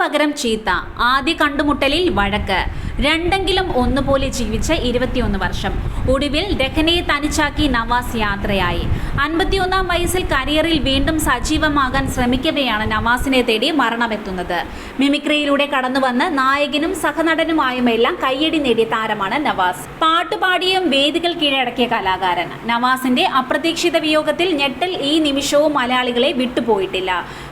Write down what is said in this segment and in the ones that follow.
പകരം ചീത്ത, ആദ്യ കണ്ടുമുട്ടലിൽ വഴക്ക്, രണ്ടെങ്കിലും ഒന്നുപോലെ ജീവിച്ച 21 വർഷം. ഒടുവിൽ രഹനയെ തനിച്ചാക്കി നവാസ് യാത്രയായി. 51-ാം വയസ്സിൽ കരിയറിൽ വീണ്ടും സജീവമാകാൻ ശ്രമിക്കവെയാണ് നവാസിനെ തേടി മരണമെത്തുന്നത്. മിമിക്രിയിലൂടെ കടന്നുവന്ന് നായകനും സഹനടനുമായുമെല്ലാം കയ്യടി നേടിയ താരമാണ് നവാസ്. പാട്ടുപാടിയും വേദികൾ കീഴടക്കിയ കലാകാരൻ. നവാസിന്റെ അപ്രതീക്ഷിത വിയോഗത്തിൽ ഞെട്ടൽ ഈ നിമിഷവും മലയാളികളെ വിട്ടുപോയിട്ടില്ല.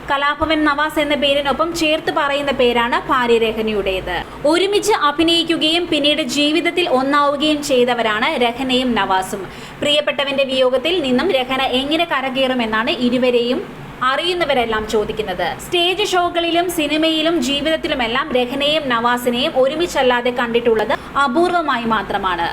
കലാഭവൻ നവാസ് എന്ന പേരിനൊപ്പം ചേർത്ത് പറയുന്ന പേരാണ് ഭാര്യ രഹനയുടേത്. ഒരുമിച്ച് അഭിനയിക്കുകയും പിന്നീട് ജീവിതത്തിൽ ഒന്നാവുകയും ചെയ്തവരാണ് രഹനയും നവാസും. പ്രിയപ്പെട്ടവന്റെ വിയോഗത്തിൽ നിന്നും രഹന എങ്ങനെ കരകയറുമെന്നാണ് ഇരുവരെയും അറിയുന്നവരെല്ലാം ചോദിക്കുന്നത്. സ്റ്റേജ് ഷോകളിലും സിനിമയിലും ജീവിതത്തിലുമെല്ലാം രഹനയും നവാസിനെയും ഒരുമിച്ചല്ലാതെ കണ്ടിട്ടുള്ളത് അപൂർവമായി മാത്രമാണ്.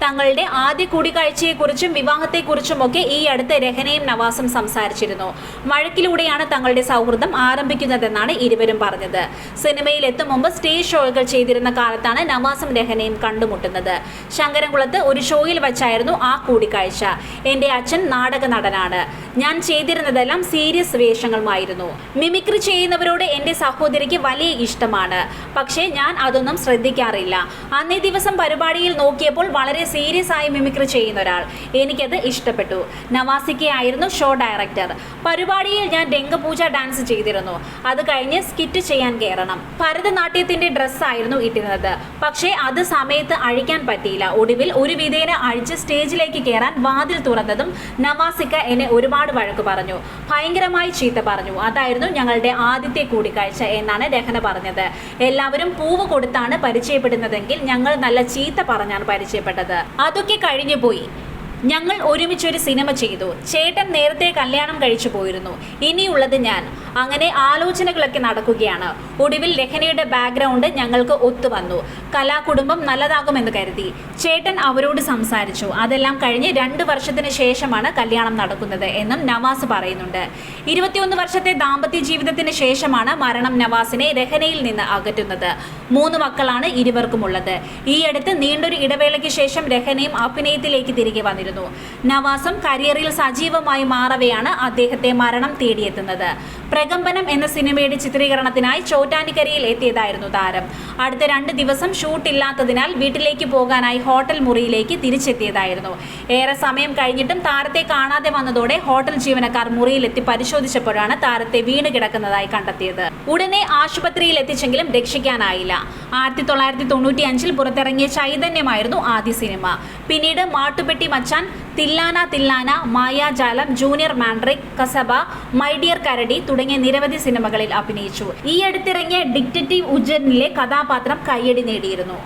തങ്ങളുടെ ആദ്യ കൂടിക്കാഴ്ചയെക്കുറിച്ചും വിവാഹത്തെക്കുറിച്ചുമൊക്കെ ഈ അടുത്ത് രഹനയും നവാസും സംസാരിച്ചിരുന്നു. വഴക്കിലൂടെയാണ് തങ്ങളുടെ സൗഹൃദം ആരംഭിക്കുന്നതെന്നാണ് ഇരുവരും പറഞ്ഞത്. സിനിമയിൽ എത്തും മുമ്പ് സ്റ്റേജ് ഷോകൾ ചെയ്തിരുന്ന കാലത്താണ് നവാസും രഹനയും കണ്ടുമുട്ടുന്നത്. ശങ്കരംകുളത്ത് ഒരു ഷോയിൽ വച്ചായിരുന്നു ആ കൂടിക്കാഴ്ച. എൻ്റെ അച്ഛൻ നാടക നടനാണ്. ഞാൻ ചെയ്തിരുന്നതെല്ലാം സീരിയസ് വേഷങ്ങളുമായിരുന്നു. മിമിക്രി ചെയ്യുന്നവരോട് എൻ്റെ സഹോദരിക്ക് വലിയ ഇഷ്ടമാണ്. പക്ഷേ ഞാൻ അതൊന്നും ശ്രദ്ധിക്കാറില്ല. അന്നേ ദിവസം പരിപാടിയിൽ നോക്കിയപ്പോൾ വളരെ സീരിയസ് ആയി മിമിക്രി ചെയ്യുന്ന ഒരാൾ. എനിക്കത് ഇഷ്ടപ്പെട്ടു. നവാസിക്കയായിരുന്നു ഷോ ഡയറക്ടർ. പരിപാടിയിൽ ഞാൻ രംഗപൂജ ഡാൻസ് ചെയ്തിരുന്നു. അത് കഴിഞ്ഞ് സ്കിറ്റ് ചെയ്യാൻ കയറണം. ഭരതനാട്യത്തിന്റെ ഡ്രസ്സായിരുന്നു ഇട്ടിരുന്നത്. പക്ഷേ അത് സമയത്ത് അഴിക്കാൻ പറ്റിയില്ല. ഒടുവിൽ ഒരു വിധേന അഴിച്ച് സ്റ്റേജിലേക്ക് കയറാൻ വാതിൽ തുറന്നതും നവാസിക്ക എന്നെ ഒരുപാട് വഴക്ക് പറഞ്ഞു. ഭയങ്കരമായി ചീത്ത പറഞ്ഞു. അതായിരുന്നു ഞങ്ങളുടെ ആദ്യത്തെ കൂടിക്കാഴ്ച എന്നാണ് രഹന പറഞ്ഞത്. എല്ലാവരും പൂവ് കൊടുത്താണ് പരിചയപ്പെടുന്നതെങ്കിൽ ഞങ്ങൾ നല്ല ചീത്ത പറഞ്ഞാണ് പരിചയപ്പെട്ടത്. അതൊക്കെ കഴിഞ്ഞു പോയി. ഞങ്ങൾ ഒരുമിച്ചൊരു സിനിമ ചെയ്തു. ചേട്ടൻ നേരത്തെ കല്യാണം കഴിച്ചു പോയിരുന്നു. ഇനിയുള്ളത് ഞാൻ. അങ്ങനെ ആലോചനകളൊക്കെ നടക്കുകയാണ്. ഒടുവിൽ രഹനയുടെ ബാക്ക്ഗ്രൗണ്ട് ഞങ്ങൾക്ക് ഒത്തുവന്നു. കലാകുടുംബം നല്ലതാകുമെന്ന് കരുതി. ചേട്ടൻ അവരോട് സംസാരിച്ചു. അതെല്ലാം കഴിഞ്ഞ് 2 വർഷത്തിന് ശേഷമാണ് കല്യാണം നടക്കുന്നത് എന്നും നവാസ് പറയുന്നുണ്ട്. 21 വർഷത്തെ ദാമ്പത്യ ജീവിതത്തിന് ശേഷമാണ് മരണം നവാസിനെ രഹനയിൽ നിന്ന് അകറ്റുന്നത്. 3 മക്കളാണ് ഇരുവർക്കുമുള്ളത്. ഈ അടുത്ത് നീണ്ടൊരു ഇടവേളയ്ക്ക് ശേഷം രഹനയും അഭിനയത്തിലേക്ക് തിരികെ വന്നിരുന്നു. നവാസും കരിയറിൽ സജീവമായി മാറവെയാണ് അദ്ദേഹത്തെ മരണം തേടിയെത്തുന്നത്. പ്രകമ്പനം എന്ന സിനിമയുടെ ചിത്രീകരണത്തിനായി ചോറ്റാനിക്കരയിൽ എത്തിയതായിരുന്നു താരം. അടുത്ത 2 ദിവസം ഷൂട്ട് ഇല്ലാത്തതിനാൽ വീട്ടിലേക്ക് പോകാനായി ഹോട്ടൽ മുറിയിലേക്ക് തിരിച്ചെത്തിയതായിരുന്നു. ഏറെ സമയം കഴിഞ്ഞിട്ടും താരത്തെ കാണാതെ വന്നതോടെ ഹോട്ടൽ ജീവനക്കാർ മുറിയിലെത്തി പരിശോധിച്ചപ്പോഴാണ് താരത്തെ വീണ് കിടക്കുന്നതായി കണ്ടെത്തിയത്. ഉടനെ ആശുപത്രിയിൽ എത്തിച്ചെങ്കിലും രക്ഷിക്കാനായില്ല. 1995-ൽ പുറത്തിറങ്ങിയ ചൈതന്യമായിരുന്നു ആദ്യ സിനിമ. പിന്നീട് Mattupetti Machan, Thillana Thillana, Mayajalam, Junior Mandrake, Kasaba, My Dear Karadi തുടങ്ങിയ നിരവധി സിനിമകളിൽ അഭിനയിച്ചു. ഈ അടുത്തിറങ്ങിയ ഡിറ്റക്റ്റീവ് ഉജ്ജനിലെ കഥാപാത്രം കയ്യടി നേടിയിരുന്നു.